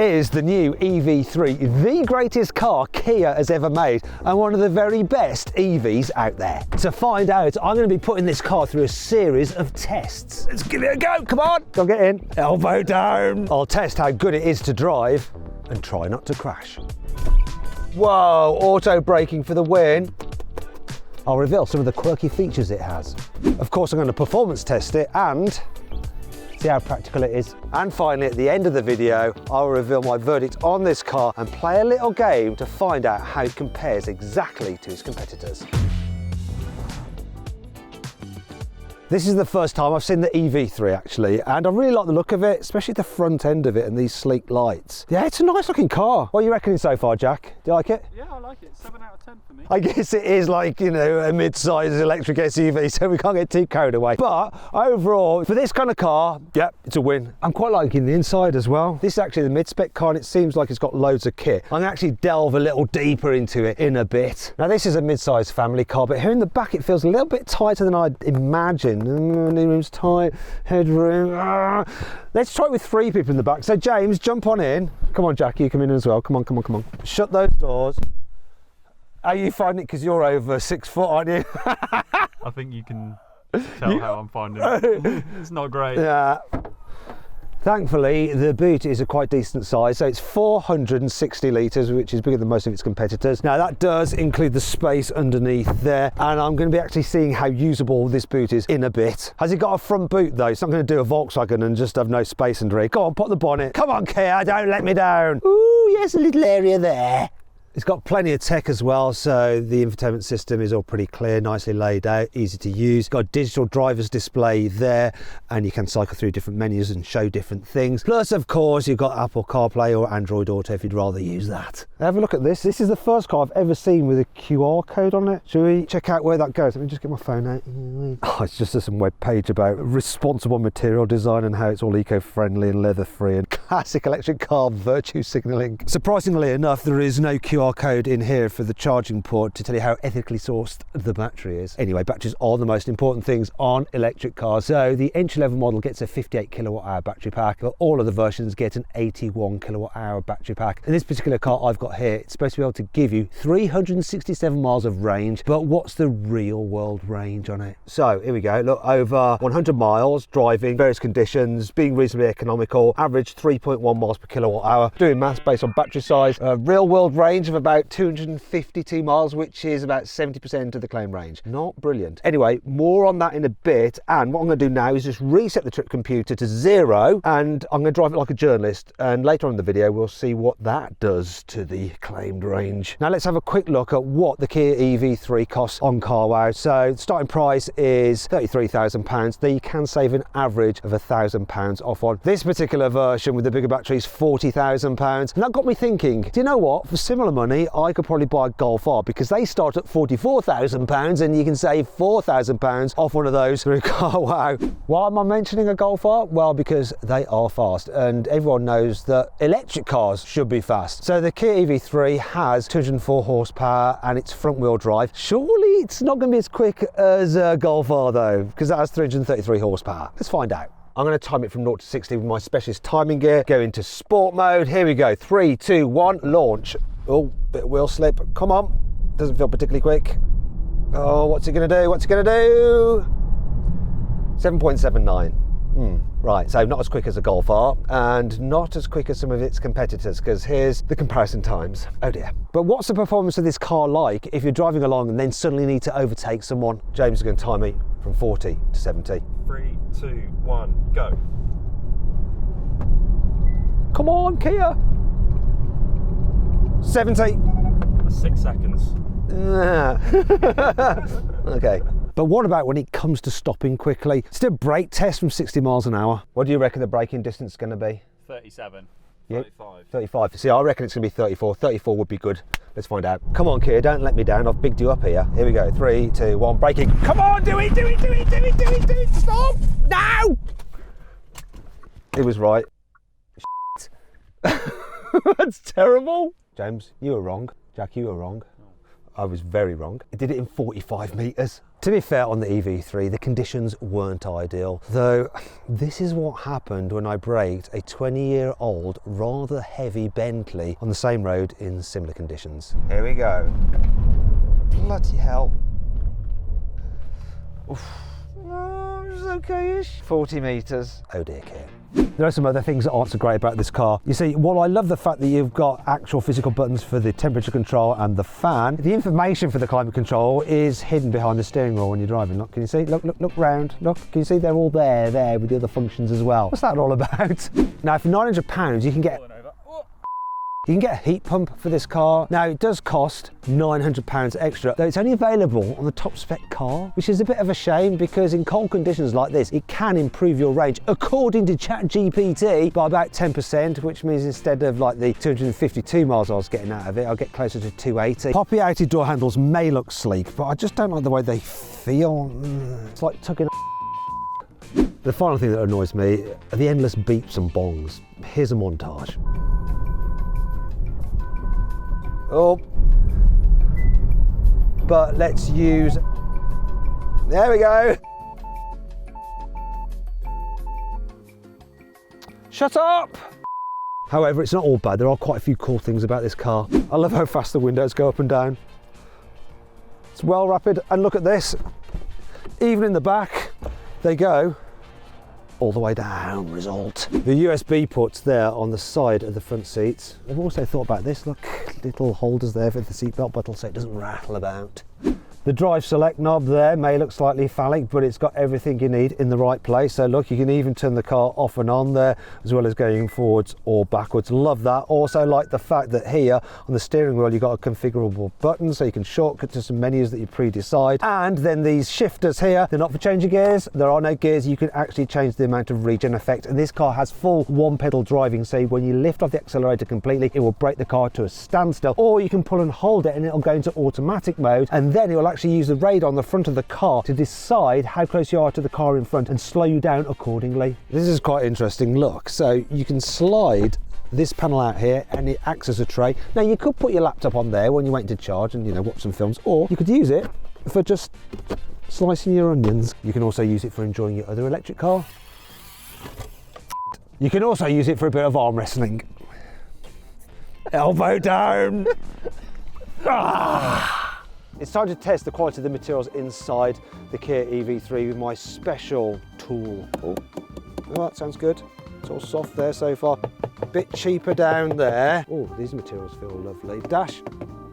is the new EV3, the greatest car Kia has ever made and one of the very best EVs out there. To find out, I'm going to be putting this car through a series of tests. Let's give it a go, come on! Don't get in, elbow down. I'll test how good it is to drive and try not to crash. Whoa, auto braking for the win. I'll reveal some of the quirky features it has. Of course, I'm going to performance test it and see how practical it is. And finally, at the end of the video, I'll reveal my verdict on this car and play a little game to find out how it compares exactly to its competitors. This is the first time I've seen the EV3 actually, and I really like the look of it, especially the front end of it and these sleek lights. Yeah, it's a nice looking car. What are you reckoning so far, Jack? Do you like it? Yeah, I like it. 7 out of 10 for me. I guess it is like, you know, a mid-size electric SUV, so we can't get too carried away. But overall, for this kind of car, yeah, it's a win. I'm quite liking the inside as well. This is actually the mid-spec car and it seems like it's got loads of kit. I'm gonna actually delve a little deeper into it in a bit. Now this is a mid-size family car, but here in the back it feels a little bit tighter than I'd imagined. Knee room's tight, headroom. Let's try it with 3 people in the back. So James, jump on in. Come on, Jack, you come in as well. Come on, come on, come on. Shut those doors. How are you finding it? Because you're over 6 foot, aren't you? I think you can tell how I'm finding it. It's not great. Yeah. Thankfully, the boot is a quite decent size, so it's 460 litres, which is bigger than most of its competitors. Now that does include the space underneath there, and I'm going to be actually seeing how usable this boot is in a bit. Has it got a front boot though? It's not going to do a Volkswagen and just have no space under it. Go on, pop the bonnet. Come on, Kia, don't let me down. Ooh, yes, a little area there. It's got plenty of tech as well, so the infotainment system is all pretty clear, nicely laid out, easy to use. Got a digital driver's display there, and you can cycle through different menus and show different things. Plus, of course, you've got Apple CarPlay or Android Auto if you'd rather use that. Have a look at this. This is the first car I've ever seen with a QR code on it. Shall we check out where that goes? Let me just get my phone out. Oh, it's just some web page about responsible material design and how it's all eco-friendly and leather-free and classic electric car virtue signalling. Surprisingly enough, there is no QR code in here for the charging port to tell you how ethically sourced the battery is. Anyway, batteries are the most important things on electric cars. So the entry-level model gets a 58 kilowatt hour battery pack, but all of the versions get an 81 kilowatt hour battery pack. In this particular car I've got here, it's supposed to be able to give you 367 miles of range, but what's the real world range on it? So here we go, look, over 100 miles driving, various conditions, being reasonably economical, average 3.1 miles per kilowatt hour, doing maths based on battery size, real world range of about 252 miles, which is about 70% of the claim range. Not brilliant. Anyway, more on that in a bit, and what I'm going to do now is just reset the trip computer to 0, and I'm going to drive it like a journalist, and later on in the video we'll see what that does to the claimed range. Now let's have a quick look at what the Kia EV3 costs on CarWow. So the starting price is £33,000. There you can save an average of £1,000 off on. This particular version with the bigger battery is £40,000, and that got me thinking, do you know what, for similar money I could probably buy a Golf R, because they start at £44,000 and you can save £4,000 off one of those through CarWow. Why am I mentioning a Golf R? Well, because they are fast, and everyone knows that electric cars should be fast. So the Kia EV3 has 204 horsepower and it's front wheel drive. Surely it's not going to be as quick as a Golf R though, because that has 333 horsepower. Let's find out. I'm going to time it from 0 to 60 with my specialist timing gear. Go into sport mode. Here we go. 3, 2, 1, launch. Oh, bit of wheel slip. Come on. Doesn't feel particularly quick. Oh, what's it going to do? What's it going to do? 7.79. Right, so not as quick as a Golf R and not as quick as some of its competitors, because here's the comparison times. Oh dear. But what's the performance of this car like if you're driving along and then suddenly need to overtake someone? James is going to time me from 40 to 70. 3, 2, 1, go. Come on, Kia. 70. 6 seconds. Okay. But what about when it comes to stopping quickly? Let's do a brake test from 60 miles an hour. What do you reckon the braking distance is going to be? 37. Yep. 35. 35. See, I reckon it's going to be 34. 34 would be good. Let's find out. Come on, Kia, don't let me down. I've bigged you up here. Here we go. 3, 2, 1, braking. Come on, do it, do it, do it, do it, do it, do it. Stop. No. It was right. That's terrible. James, you were wrong. Jack, you were wrong. I was very wrong. It did it in 45 metres. To be fair, on the EV3, the conditions weren't ideal, though this is what happened when I braked a 20-year-old, rather heavy Bentley on the same road in similar conditions. Here we go. Bloody hell. Oof. Oh, it's okay-ish. 40 metres. Oh dear, Kia. There are some other things that aren't so great about this car. You see, while I love the fact that you've got actual physical buttons for the temperature control and the fan, the information for the climate control is hidden behind the steering wheel when you're driving. Look, can you see? Look round. Look, can you see they're all there with the other functions as well. What's that all about? Now, for £900, you can get a heat pump for this car. Now, it does cost £900 extra, though it's only available on the top spec car, which is a bit of a shame because in cold conditions like this, it can improve your range, according to ChatGPT, by about 10%, which means instead of like the 252 miles I was getting out of it, I'll get closer to 280. Poppy-outed door handles may look sleek, but I just don't like the way they feel. It's like tugging. The final thing that annoys me are the endless beeps and bongs. Here's a montage. Oh, but let's use, there we go. Shut up. However, it's not all bad. There are quite a few cool things about this car. I love how fast the windows go up and down. It's well rapid, and look at this. Even in the back, they go all the way down. Result. The USB ports there on the side of the front seats. I've also thought about this. Look, little holders there for the seatbelt button so it doesn't rattle about. The drive select knob there may look slightly phallic, but it's got everything you need in the right place. So look, you can even turn the car off and on there, as well as going forwards or backwards. Love that. Also like the fact that here on the steering wheel, you've got a configurable button, so you can shortcut to some menus that you pre-decide. And then these shifters here, they're not for changing gears. There are no gears. You can actually change the amount of regen effect. And this car has full one pedal driving. So when you lift off the accelerator completely, it will brake the car to a standstill, or you can pull and hold it and it'll go into automatic mode. And then it will actually use the radar on the front of the car to decide how close you are to the car in front and slow you down accordingly. This is quite interesting. Look, so you can slide this panel out here and it acts as a tray. Now you could put your laptop on there when you're waiting to charge and, you know, watch some films, or you could use it for just slicing your onions. You can also use it for enjoying your other electric car. You can also use it for a bit of arm wrestling. Elbow down. It's time to test the quality of the materials inside the Kia EV3 with my special tool. Oh, that sounds good. It's all soft there so far. A bit cheaper down there. Oh, these materials feel lovely. Dash.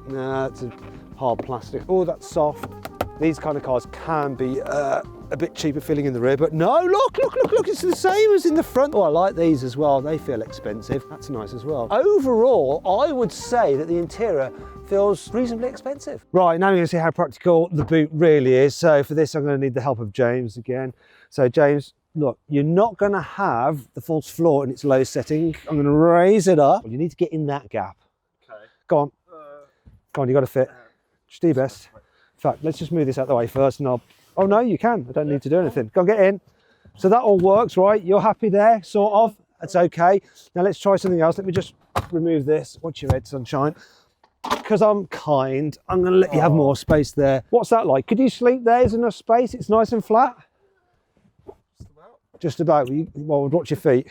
No, it's a hard plastic. Oh, that's soft. These kind of cars can be a bit cheaper feeling in the rear, but no, look, it's the same as in the front. Oh, I like these as well. They feel expensive. That's nice as well. Overall, I would say that the interior feels reasonably expensive. Right, now you're gonna see how practical the boot really is. So for this, I'm gonna need the help of James again. So James, look, you're not gonna have the false floor in its low setting. I'm gonna raise it up. You need to get in that gap. Okay. Go on. Go on, you gotta fit. Just do your best. In fact, let's just move this out of the way first and I'll, oh no, you can. I don't need to do anything. Go and get in. So that all works, right? You're happy there, sort of. That's okay. Now let's try something else. Let me just remove this. Watch your head, sunshine. Because I'm kind, I'm going to let you have more space there. What's that like? Could you sleep there? Is enough space? It's nice and flat? Just about. Well, watch your feet.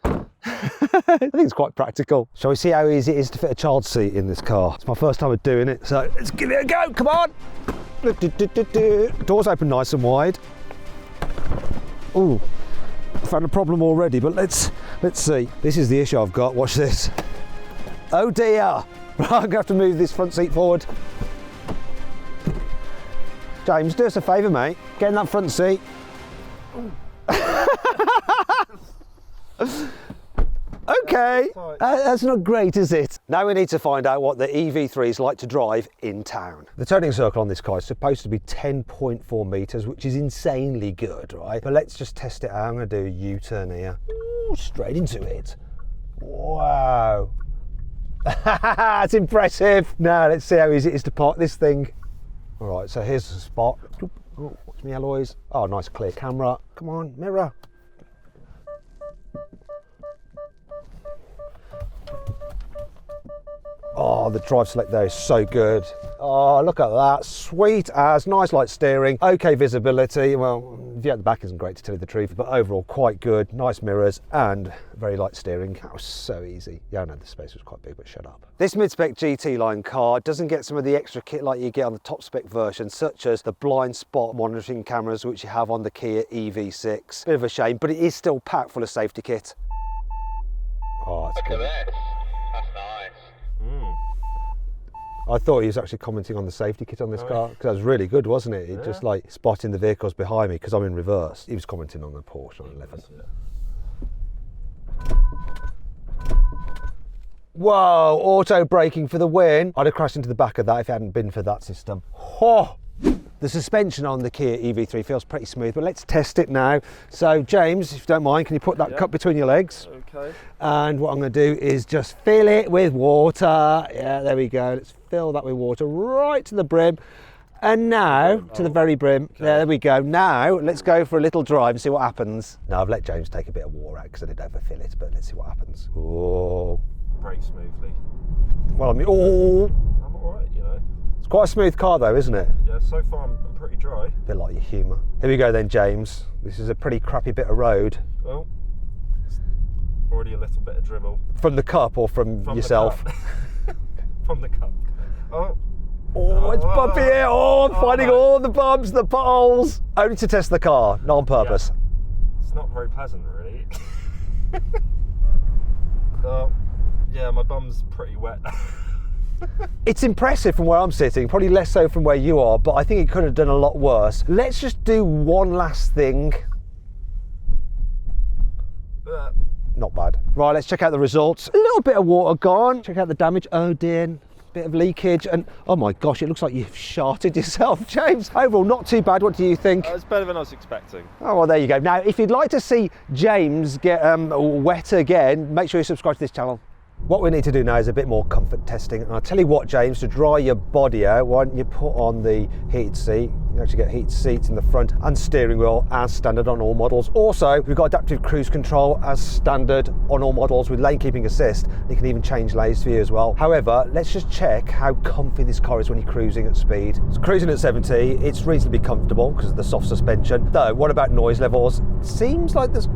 I think it's quite practical. Shall we see how easy it is to fit a child's seat in this car? It's my first time of doing it, so let's give it a go. Come on. Doors open nice and wide. Ooh, I found a problem already, but let's see. This is the issue I've got. Watch this. Oh dear. I'm going to have to move this front seat forward. James, do us a favour, mate. Get in that front seat. Okay, that's not great, is it? Now we need to find out what the EV3 is like to drive in town. The turning circle on this car is supposed to be 10.4 metres, which is insanely good, right? But let's just test it out. I'm going to do a U-turn here. Ooh, straight into it. Wow. That's impressive. Now let's see how easy it is to park this thing. All right, so here's the spot. Oh, watch me alloys. Oh, nice clear camera. Come on, mirror. Oh, Oh, the drive select there is so good. Oh, look at that, sweet as, nice light steering, okay visibility. Well, view at the back isn't great to tell you the truth, but overall quite good, nice mirrors and very light steering. That was so easy. Yeah, I know the space was quite big, but shut up. This mid-spec GT line car doesn't get some of the extra kit like you get on the top spec version, such as the blind spot monitoring cameras which you have on the Kia EV3. Bit of a shame, but it is still packed full of safety kit. Oh, it's good. Look at this. That's nice. I thought he was actually commenting on the safety kit on this car, because that was really good, wasn't it? It just like spotting the vehicles behind me because I'm in reverse. He was commenting on the Porsche 911. Whoa, auto braking for the win. I'd have crashed into the back of that if it hadn't been for that system. Oh. The suspension on the Kia EV3 feels pretty smooth, but let's test it now. So James, if you don't mind, can you put that cup between your legs? Okay. And what I'm going to do is just fill it with water. Yeah, there we go. Let's fill that with water right to the brim. And now, to the very brim. Okay. There we go. Now, let's go for a little drive and see what happens. Now, I've let James take a bit of water out because I did overfill it, but let's see what happens. Oh. Brake smoothly. Well, I mean, oh. I'm all right, you know. It's quite a smooth car though, isn't it? Yeah, so far I'm pretty dry. A bit like your humour. Here we go then, James. This is a pretty crappy bit of road. Well, it's already a little bit of dribble. From the cup or from yourself? From the cup. Oh. Oh, it's bumpy here. Oh, I'm finding all the bumps, the potholes. Only to test the car, not on purpose. Yeah. It's not very pleasant, really. Yeah, my bum's pretty wet. It's impressive from where I'm sitting, probably less so from where you are, but I think it could have done a lot worse. Let's just do one last thing. Not bad. Right, let's check out the results. A little bit of water gone. Check out the damage. Oh dear. Bit of leakage, and oh my gosh, it looks like you've sharted yourself, James. Overall, not too bad. What do you think? It's better than I was expecting. Oh, well, there you go. Now, if you'd like to see James get wet again, make sure you subscribe to this channel. What we need to do now is a bit more comfort testing. And I'll tell you what, James, to dry your body out, why don't you put on the heated seat? You actually get heated seats in the front and steering wheel as standard on all models. Also, we've got adaptive cruise control as standard on all models with lane keeping assist. You can even change lanes for you as well. However, let's just check how comfy this car is when you're cruising at speed. So cruising at 70, it's reasonably comfortable because of the soft suspension. Though, what about noise levels? It seems like there's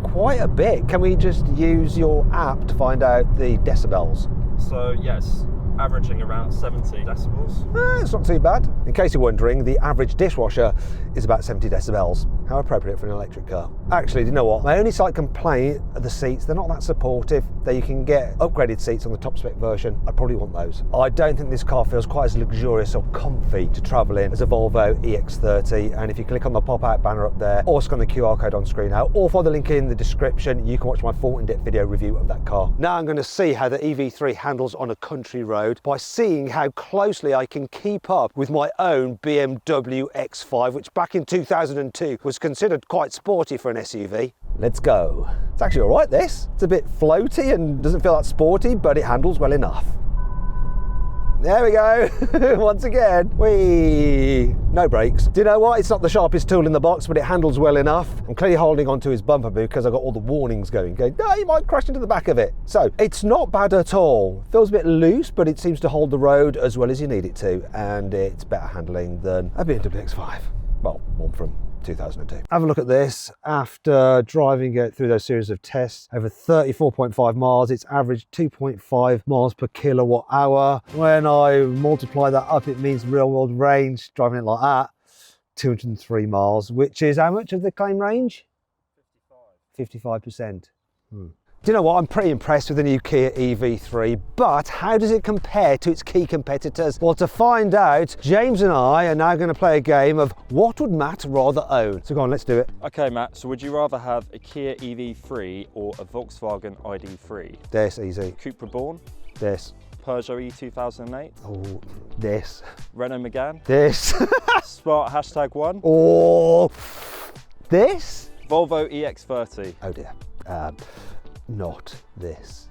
quite a bit. Can we just use your app to find out the decibels? So yes, averaging around 70 decibels. It's not too bad. In case you're wondering, the average dishwasher is about 70 decibels. How appropriate for an electric car. Actually, do you know what? My only slight complaint are the seats. They're not that supportive. Though you can get upgraded seats on the top spec version. I'd probably want those. I don't think this car feels quite as luxurious or comfy to travel in as a Volvo EX30. And if you click on the pop-out banner up there, or scan the QR code on screen now, or follow the link in the description, you can watch my full in-depth video review of that car. Now I'm going to see how the EV3 handles on a country road by seeing how closely I can keep up with my own BMW X5, which back in 2002 was considered quite sporty for an SUV. Let's go. It's actually all right, this. It's a bit floaty and doesn't feel that sporty, but it handles well enough. There we go. Once again. Whee! No brakes. Do you know what? It's not the sharpest tool in the box, but it handles well enough. I'm clearly holding onto his bumper boot because I've got all the warnings going, no, you might crash into the back of it. So it's not bad at all. Feels a bit loose, but it seems to hold the road as well as you need it to, and it's better handling than a BMW X5. Well, one from 2002. Have a look at this. After driving it through those series of tests, over 34.5 miles, it's averaged 2.5 miles per kilowatt hour. When I multiply that up, it means real world range, driving it like that, 203 miles, which is how much of the claim range? 55%. Do you know what? I'm pretty impressed with the new Kia EV3, but how does it compare to its key competitors? Well, to find out, James and I are now going to play a game of what would Matt rather own? So go on, let's do it. Okay, Matt, so would you rather have a Kia EV3 or a Volkswagen ID3? This, easy. Cupra Born? This. Peugeot E2008? Oh, this. Renault Megane? This. Smart #1? Oh, this. Volvo EX30? Oh dear. Not this.